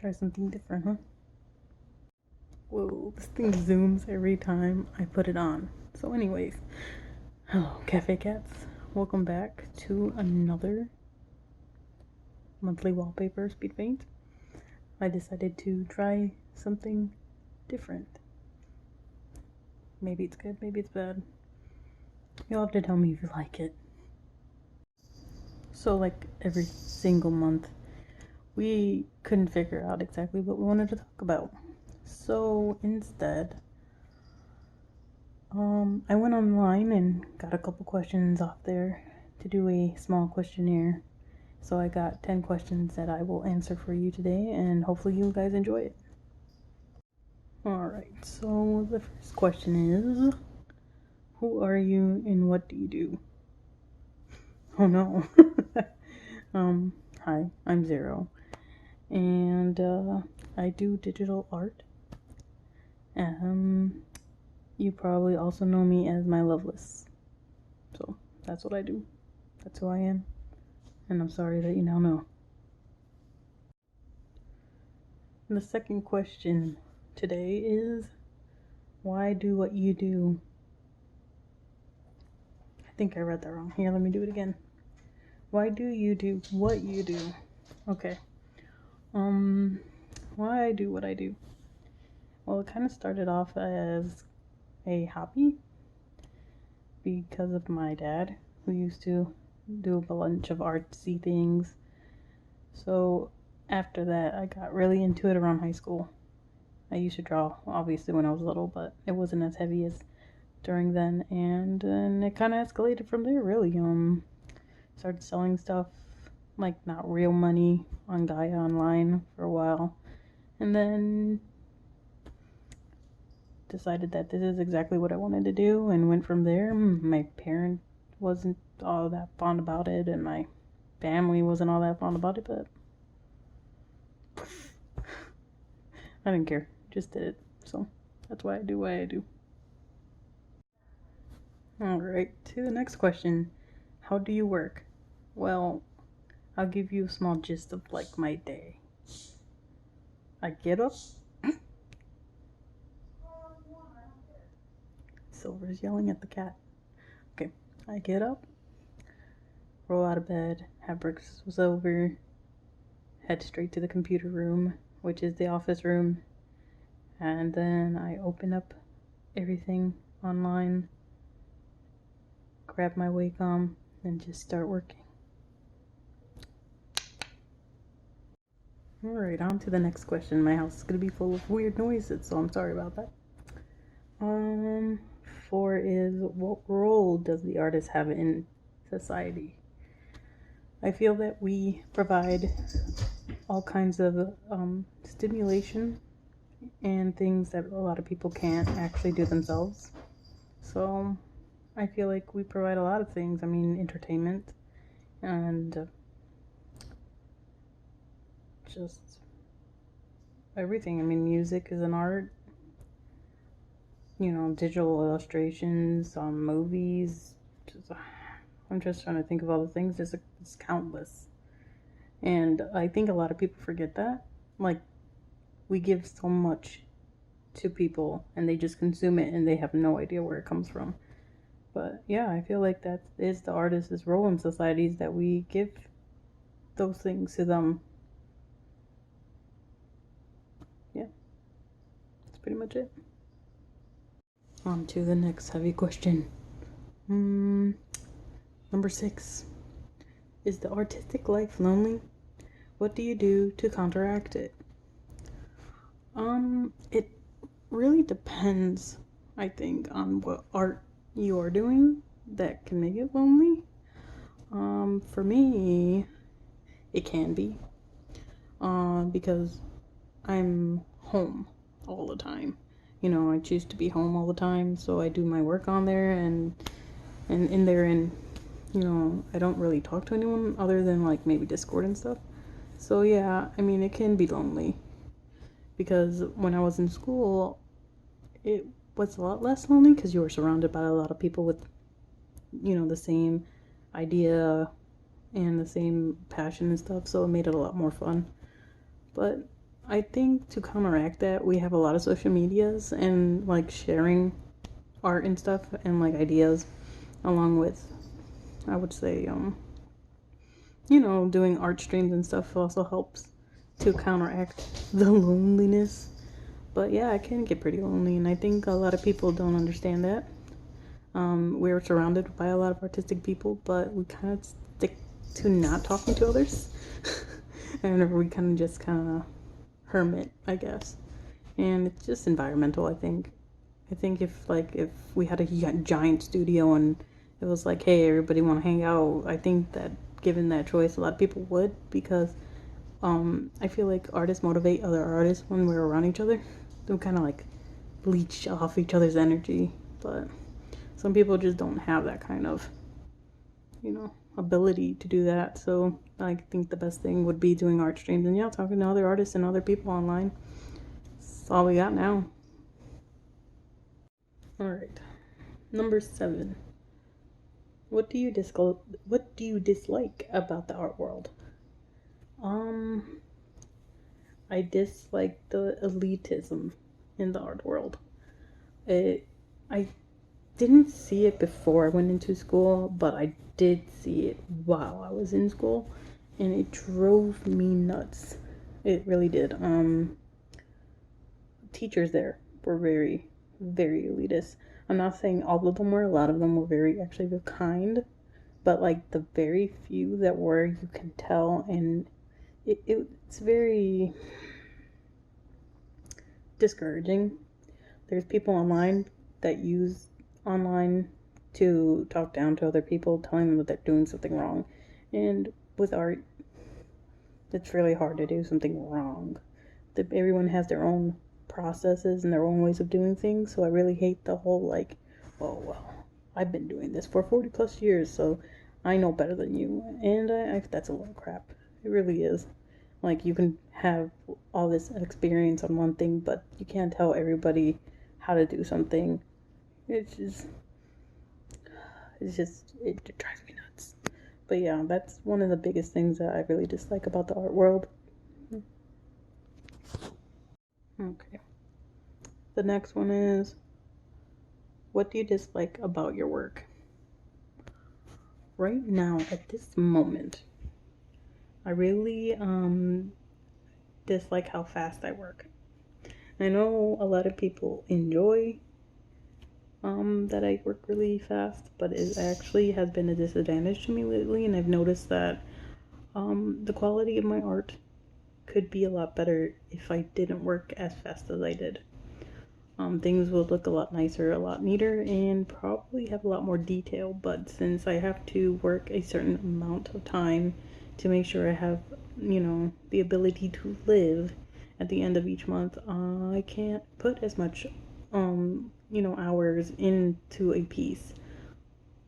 Try something different, huh? Whoa, this thing zooms every time I put it on. So anyways, hello Cafe Cats. Welcome back to another monthly wallpaper speed paint. I decided to try something different. Maybe it's good, maybe it's bad. You'll have to tell me if you like it. So like every single month, we couldn't figure out exactly what we wanted to talk about. So instead, I went online and got a couple questions off there to do a small questionnaire. So I got 10 questions that I will answer for you today, and hopefully you guys enjoy it. Alright, so the first question is, who are you and what do you do? Oh no. Hi, I'm Zero, and I do digital art. You probably also know me as MyLoveless. So that's what I do. That's who I am. And I'm sorry that you now know. And the second question today is, why do what you do? I think I read that wrong. Here, let me do it again. Why do you do what you do? Okay. Why I do what I do? Well, it kind of started off as a hobby because of my dad, who used to do a bunch of artsy things. So after that, I got really into it around high school. I used to draw, obviously, when I was little, but it wasn't as heavy as during then, and it kind of escalated from there, really. Started selling stuff, like not real money, on Gaia online for a while, and then decided that this is exactly what I wanted to do, and went from there. My parent wasn't all that fond about it, and my family wasn't all that fond about it, but I didn't care, just did it. So that's why I do what I do. Alright, to the next question. How do you work? Well, I'll give you a small gist of like my day. I get up. Silver's yelling at the cat. Okay, I get up, roll out of bed, have breakfast with Silver, head straight to the computer room, which is the office room, and then I open up everything online, grab my Wacom, and just start working. Alright, on to the next question. My house is going to be full of weird noises, so I'm sorry about that. 4 is, what role does the artist have in society? I feel that we provide all kinds of stimulation and things that a lot of people can't actually do themselves. So I feel like we provide a lot of things. I mean, entertainment and just everything. I mean, music is an art. You know, digital illustrations, movies. I'm just trying to think of all the things. It's countless. And I think a lot of people forget that. Like, we give so much to people and they just consume it and they have no idea where it comes from. But yeah, I feel like that is the artist's role in societies, that we give those things to them. Yeah, that's pretty much it. On to the next heavy question. Number 6. Is the artistic life lonely? What do you do to counteract it? It really depends, I think, on what art you are doing that can make it lonely. For me, it can be, because I'm home all the time. You know, I choose to be home all the time, so I do my work on there and in there, and you know, I don't really talk to anyone other than like maybe Discord and stuff. So yeah, I mean, it can be lonely, because when I was in school, it was a lot less lonely because you were surrounded by a lot of people with, you know, the same idea and the same passion and stuff, so it made it a lot more fun. But I think to counteract that, we have a lot of social medias and like sharing art and stuff and like ideas, along with, I would say, doing art streams and stuff also helps to counteract the loneliness. But yeah, it can get pretty lonely, and I think a lot of people don't understand that. We're surrounded by a lot of artistic people, but we kind of stick to not talking to others. And we kind of hermit, I guess. And it's just environmental, I think. I think if we had a giant studio and it was like, hey, everybody want to hang out, I think that given that choice, a lot of people would, because I feel like artists motivate other artists when we're around each other. They kind of like leech off each other's energy, but some people just don't have that kind of, ability to do that. So I think the best thing would be doing art streams and, yeah, talking to other artists and other people online. That's all we got now. All right, number 7. What do you dislike about the art world? I dislike the elitism in the art world. I didn't see it before I went into school, but I did see it while I was in school, and it drove me nuts. It really did. Teachers there were very, very elitist. I'm not saying all of them were. A lot of them were actually very kind, but like the very few that were, you can tell, and it's very discouraging. There's people online that use online to talk down to other people, telling them that they're doing something wrong. And with art, it's really hard to do something wrong. Everyone has their own processes and their own ways of doing things, so I really hate the whole like, oh well, I've been doing this for 40 plus years, so I know better than you. And that's a little crap. It really is. Like, you can have all this experience on one thing, but you can't tell everybody how to do something. It drives me nuts. But yeah, that's one of the biggest things that I really dislike about the art world. Okay. The next one is, what do you dislike about your work? Right now, at this moment, I really dislike how fast I work. I know a lot of people enjoy that I work really fast, but it actually has been a disadvantage to me lately, and I've noticed that the quality of my art could be a lot better if I didn't work as fast as I did. Things would look a lot nicer, a lot neater, and probably have a lot more detail, but since I have to work a certain amount of time to make sure I have, the ability to live at the end of each month, I can't put as much, hours into a piece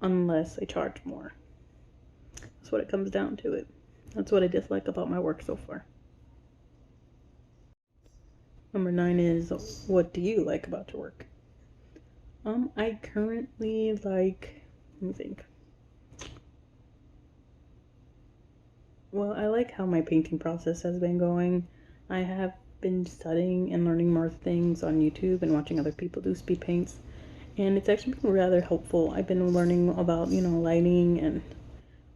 unless I charge more. That's what it comes down to it. That's what I dislike about my work so far. Number 9 is, what do you like about your work? I currently like, let me think. Well, I like how my painting process has been going. I have been studying and learning more things on YouTube and watching other people do speed paints, and it's actually been rather helpful. I've been learning about, lighting and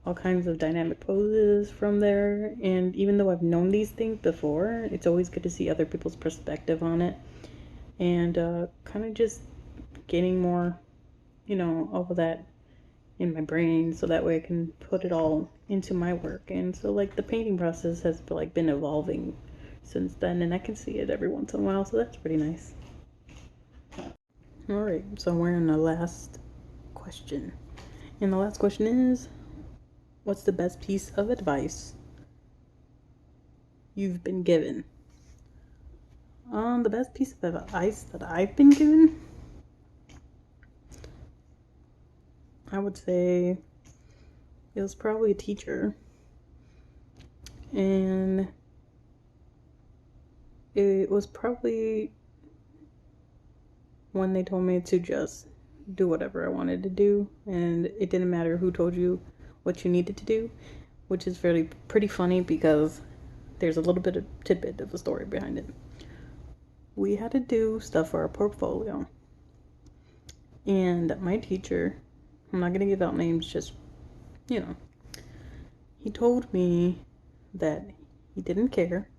all kinds of dynamic poses from there, and even though I've known these things before, it's always good to see other people's perspective on it, and kind of just getting more, of that in my brain, so that way I can put it all into my work. And so like the painting process has like been evolving since then, and I can see it every once in a while, so that's pretty nice. All right, so we're in the last question, and the last question is, what's the best piece of advice you've been given? The best piece of advice that I've been given, I would say it was probably a teacher, and it was probably when they told me to just do whatever I wanted to do, and it didn't matter who told you what you needed to do, which is pretty funny, because there's a little bit of tidbit of a story behind it. We had to do stuff for our portfolio. And my teacher, I'm not going to give out names, just, he told me that he didn't care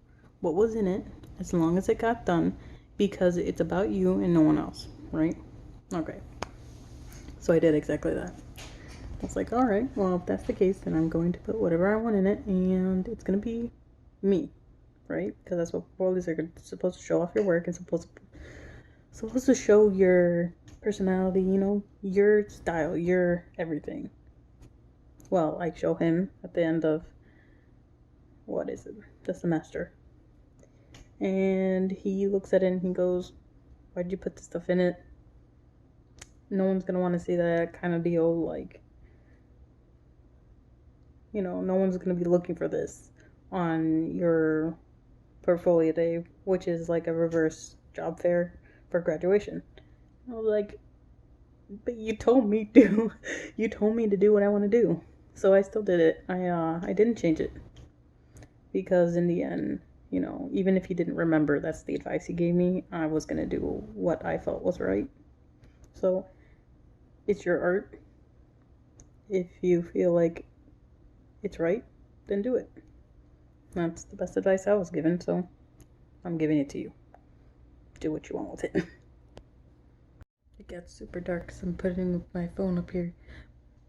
what was in it as long as it got done because it's about you and no one else, right? Okay. So I did exactly that. I was like, all right, well, if that's the case, then I'm going to put whatever I want in it and it's going to be me, right? Because that's what portfolios are supposed to show off your work and supposed to show your personality, your style, your everything. Well, I show him at the end of, the semester. And he looks at it and he goes, why'd you put this stuff in it? No one's going to want to see that kind of deal. Like, no one's going to be looking for this on your portfolio day, which is like a reverse job fair for graduation. I was like, but you told me to do what I want to do. So I still did it. I didn't change it. Because in the end, even if he didn't remember that's the advice he gave me, I was going to do what I felt was right. So it's your art. If you feel like it's right, then do it. That's the best advice I was given, so I'm giving it to you. Do what you want with it. It gets super dark, so I'm putting my phone up here.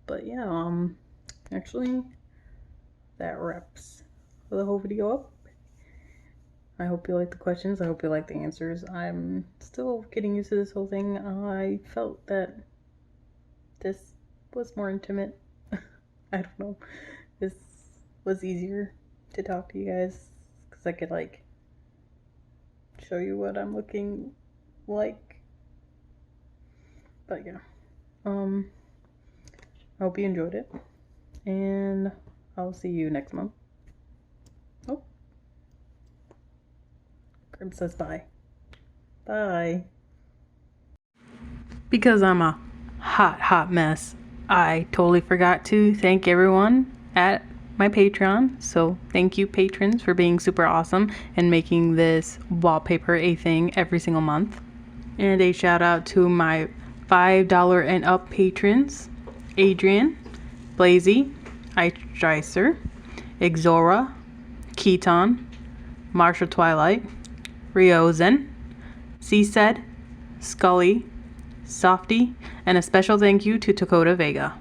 But yeah, actually, that wraps the whole video up. I hope you like the questions. I hope you like the answers. I'm still getting used to this whole thing. I felt that this was more intimate. I don't know. This was easier to talk to you guys because I could show you what I'm looking like. But yeah. I hope you enjoyed it. And I'll see you next month. Oh. Crib says bye. Bye. Because I'm a hot mess, I totally forgot to thank everyone at my Patreon. So thank you, patrons, for being super awesome and making this wallpaper a thing every single month. And a shout out to my $5 and up patrons: Adrian, Blazy, Eichstreiser, Exora, Keaton, Marshall Twilight, Riozen, Seasaid, Scully, Softy, and a special thank you to Dakota Vega.